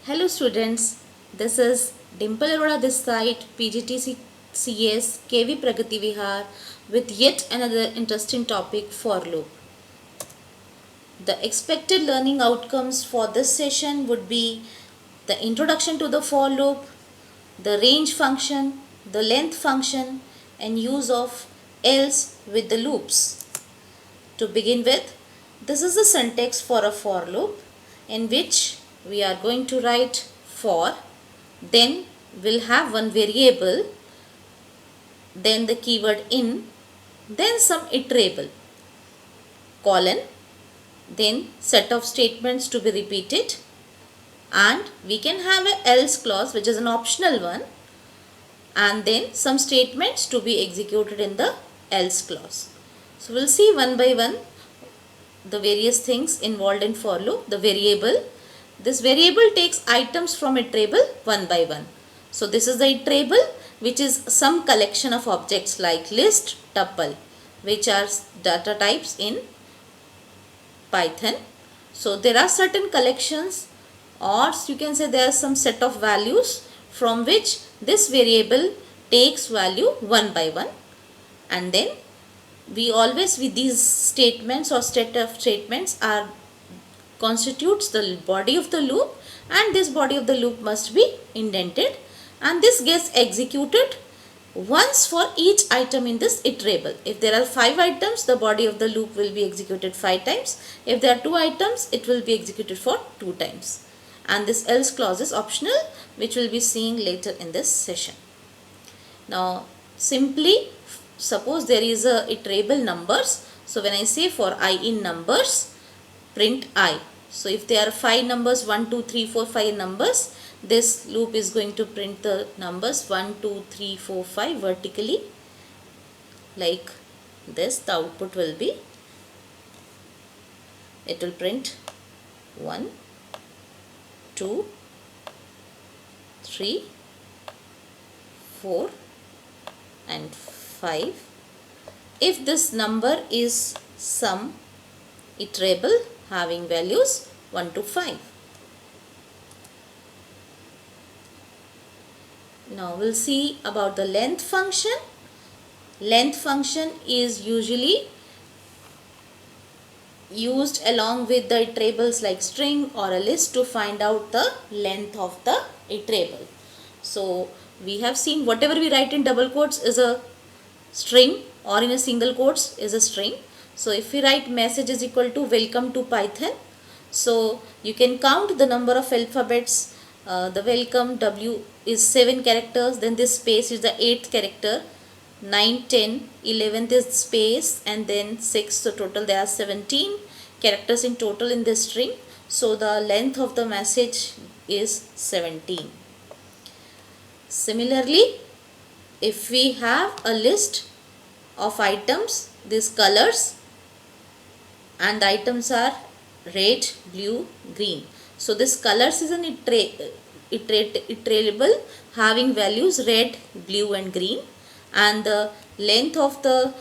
Hello students, this is Dimple Arora this side, PGTC CS KV Pragati Vihar with yet another interesting topic for loop. The expected learning outcomes for this session would be the introduction to the for loop, the range function, the length function and use of else with the loops. To begin with, this is the syntax for a for loop in which we are going to write for, then we'll have one variable, then the keyword in, then some iterable, colon, then set of statements to be repeated, and we can have an else clause which is an optional one, and then some statements to be executed in the else clause. So we'll see one by one the various things involved in for loop. The variable, this variable takes items from iterable one by one. So this is the iterable, which is some collection of objects like list, tuple, which are data types in Python. So there are certain collections, or you can say there are some set of values from which this variable takes value one by one, and then we always with these statements or set of statements are constitutes the body of the loop, and this body of the loop must be indented, and this gets executed once for each item in this iterable. If there are 5 items, the body of the loop will be executed 5 times. If there are 2 items, it will be executed for 2 times. And this else clause is optional, which we'll be seeing later in this session. Now, simply suppose there is a iterable numbers. So when I say for I in numbers, print I. So if there are 5 numbers, 1, 2, 3, 4, 5 numbers, this loop is going to print the numbers 1, 2, 3, 4, 5 vertically like this. The output will be, it will print 1, 2, 3, 4 and 5 if this number is some iterable having values 1 to 5. Now we'll see about the length function. Length function is usually used along with the iterables like string or a list to find out the length of the iterable. So we have seen whatever we write in double quotes is a string, or in a single quotes is a string. So if we write message is equal to welcome to Python, so you can count the number of alphabets. The welcome W is 7 characters, then this space is the 8th character, 9, 10, 11th is space, and then 6. So total there are 17 characters in total in this string. So the length of the message is 17. Similarly, if we have a list of iterms, these colors, and the items are red, blue, green. So this colors is an iterable having values red, blue and green, and the length of the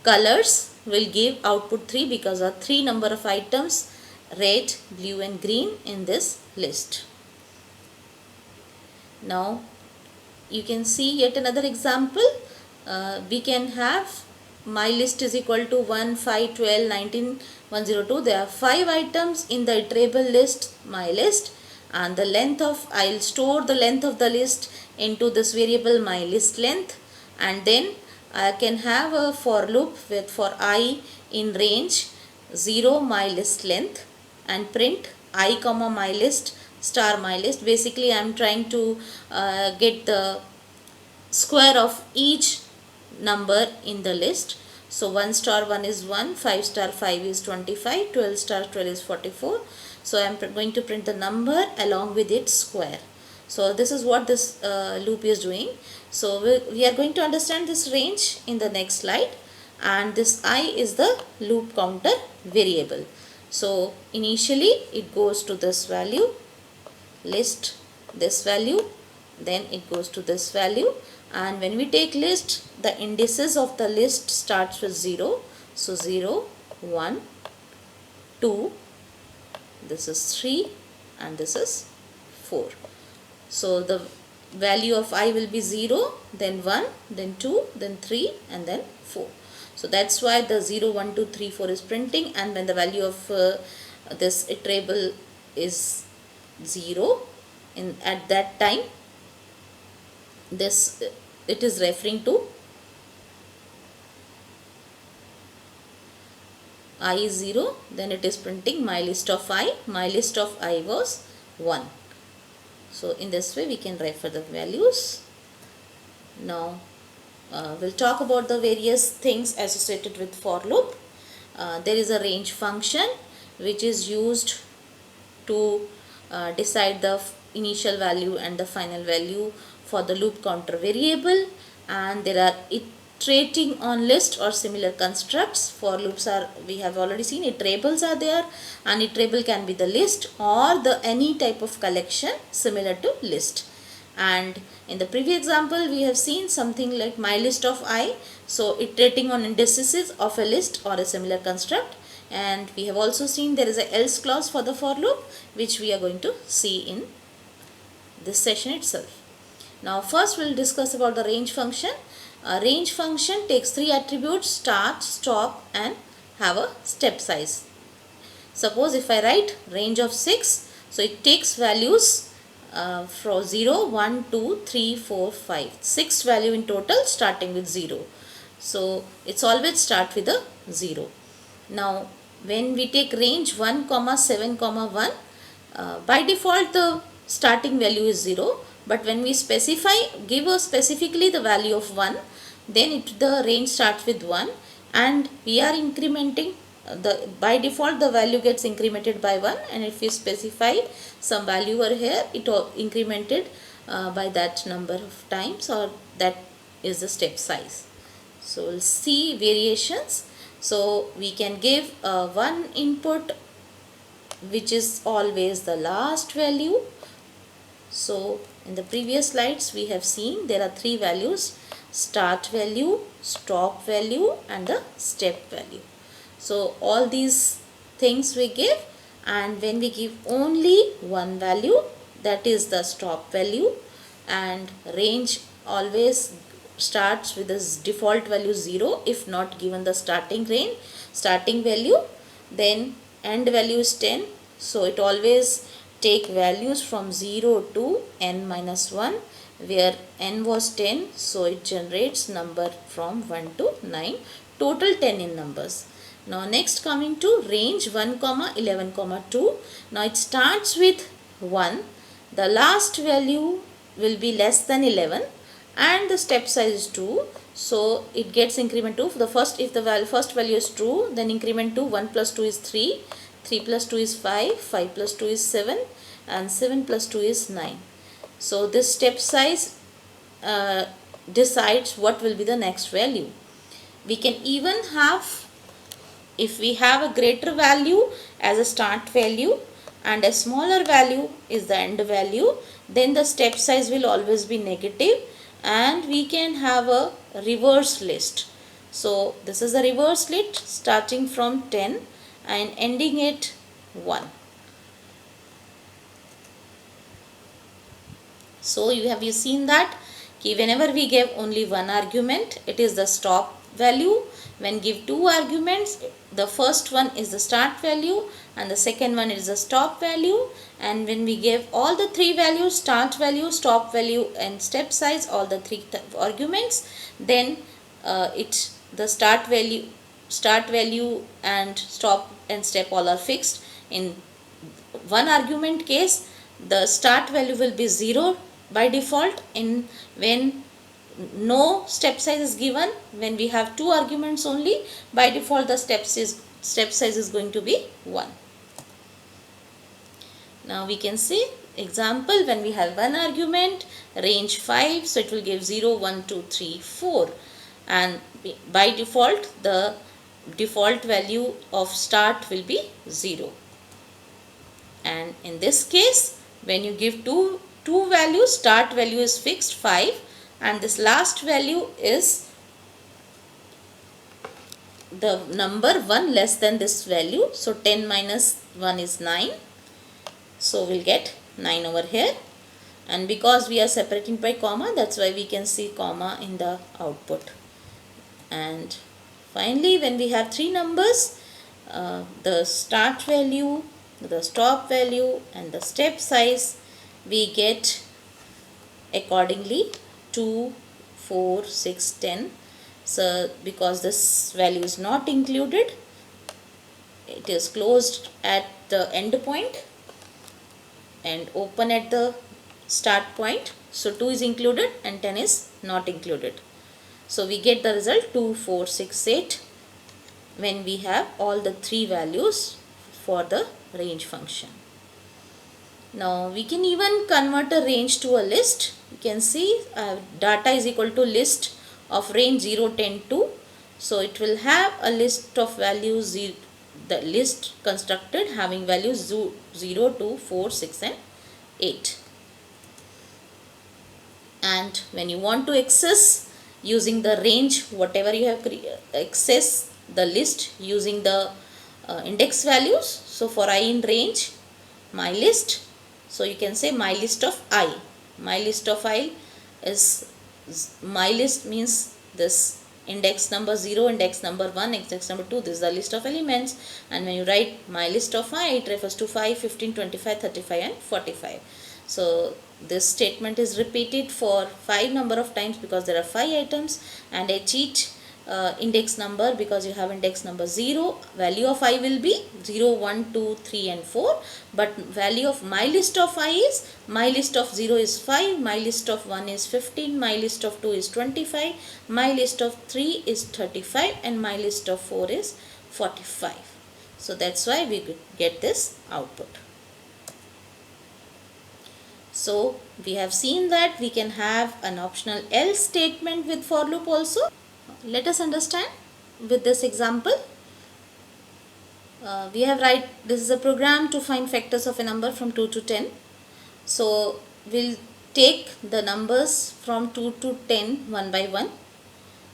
colors will give output 3 because of 3 number of items red, blue and green in this list. Now you can see yet another example. We can have my list is equal to 1, 5, 12, 19, 102. There are 5 items in the iterable list, my list, and the length of, I'll store the length of the list into this variable my list length, and then I can have a for loop with for I in range 0 my list length and print I comma my list star my list. Basically I am trying to get the square of each number in the list. So 1 star 1 is 1, 5 star 5 is 25, 12 star 12 is 44. So I am going to print the number along with its square. So this is what this loop is doing. So we are going to understand this range in the next slide, and this I is the loop counter variable. So initially it goes to this value, list this value, then it goes to this value, and when we take list, the indices of the list starts with 0. So 0, 1, 2, this is 3 and this is 4. So the value of I will be 0, then 1, then 2, then 3 and then 4. So that's why the 0, 1, 2, 3, 4 is printing, and when the value of this iterable is 0 at that time, this it is referring to I is 0, then it is printing my list of I was 1. So in this way we can refer the values. Now we'll talk about the various things associated with for loop. There is a range function which is used to decide the initial value and the final value for the loop counter variable, and there are iterating on list or similar constructs. For loops are, we have already seen, iterables are there, and iterable can be the list or the any type of collection similar to list. And in the previous example we have seen something like my list of I, so iterating on indices of a list or a similar construct. And we have also seen there is a else clause for the for loop, which we are going to see in this session itself. Now first we will discuss about the range function. A range function takes 3 attributes: start, stop and have a step size. Suppose if I write range of 6, so it takes values from 0, 1, 2, 3, 4, 5. 6 value in total starting with 0. So it's always start with a 0. Now when we take range 1, 7, 1, by default the starting value is 0, but when we give specifically the value of 1, then the range starts with 1, and we are incrementing by default the value gets incremented by 1, and if we specify some value over here, it incremented by that number of times, or that is the step size. So we'll see variations. So we can give one input which is always the last value. So in the previous slides we have seen there are 3 values: start value, stop value and the step value. So all these things we give, and when we give only one value, that is the stop value, and range always starts with this default value 0 if not given the starting value, then end value is 10, so it always take values from 0 to n minus 1, where n was 10, so it generates number from 1 to 9, total 10 in numbers. Now next coming to range 1, 11, 2. Now it starts with 1, the last value will be less than 11, and the step size is 2, so it gets increment to the first. If the first value is true, then increment to 1 plus 2 is 3, 3 plus 2 is 5, 5 plus 2 is 7 and 7 plus 2 is 9. So this step size decides what will be the next value. We can even have, if we have a greater value as a start value and a smaller value is the end value, then the step size will always be negative, and we can have a reverse list. So this is a reverse list starting from 10 and ending at 1. So you seen that whenever we give only one argument, it is the stop value. When give 2 arguments, the first one is the start value and the second one is the stop value, and when we give all the 3 values, start value, stop value and step size, all the 3 arguments, then the start value and stop and step all are fixed. In one argument case, the start value will be 0 by default when no step size is given. When we have 2 arguments only, by default the step size is going to be 1. Now we can see example when we have one argument, range 5, so it will give 0, 1, 2, 3, 4, and by default the default value of start will be 0. And in this case, when you give two values, start value is fixed 5 and this last value is the number 1 less than this value, so 10 minus 1 is 9, so we'll get 9 over here, and because we are separating by comma, that's why we can see comma in the output. And finally, when we have three numbers, the start value, the stop value and the step size, we get accordingly 2, 4, 6, 10. So because this value is not included, it is closed at the end point and open at the start point. So 2 is included and 10 is not included. So we get the result 2, 4, 6, 8 when we have all the three values for the range function. Now we can even convert a range to a list. You can see data is equal to list of range 0, 10, 2. So it will have a list of values, the list constructed having values 0, 2, 4, 6 and 8. And when you want to access using the range, whatever you have access the list using the index values. So for I in range, my list, so you can say my list of I. My list of I is, my list means this index number 0, index number 1, index number 2, this is the list of elements. And when you write my list of I, it refers to 5, 15, 25, 35 and 45. So this statement is repeated for 5 number of times because there are 5 items, and at each index number, because you have index number 0, value of I will be 0, 1, 2, 3 and 4, but value of my list of I is, my list of 0 is 5, my list of 1 is 15, my list of 2 is 25, my list of 3 is 35 and my list of 4 is 45. So that's why we get this output. So we have seen that we can have an optional else statement with for loop also. Let us understand with this example. We have this is a program to find factors of a number from 2 to 10. So we'll take the numbers from 2 to 10 one by one.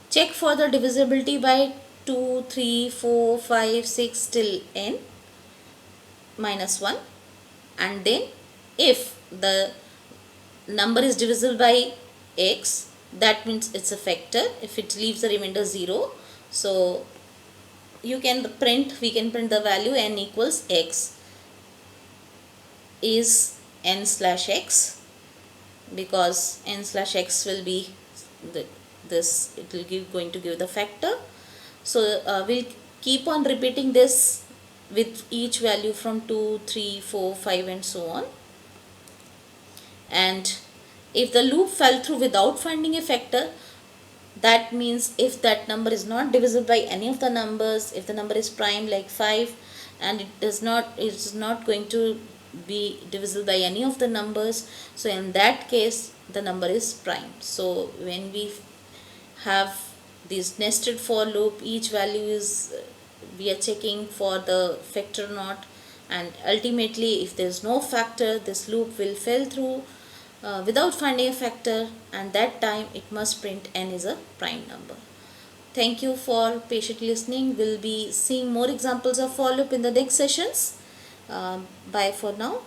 Check for the divisibility by 2, 3, 4, 5, 6 till n minus 1, and then if the number is divisible by x, that means it's a factor. If it leaves the remainder 0, so we can print the value n equals x is n slash x, because n slash x will be it will going to give the factor. So we'll keep on repeating this with each value from 2, 3, 4, 5 and so on. And if the loop fell through without finding a factor, that means if that number is not divisible by any of the numbers, if the number is prime like 5 and it is not going to be divisible by any of the numbers, so in that case the number is prime. So when we have this nested for loop, each value is we are checking for the factor or not, and ultimately if there is no factor, this loop will fail through without finding a factor, and that time it must print n is a prime number. Thank you for patiently listening. We'll be seeing more examples of for loop in the next sessions. Bye for now.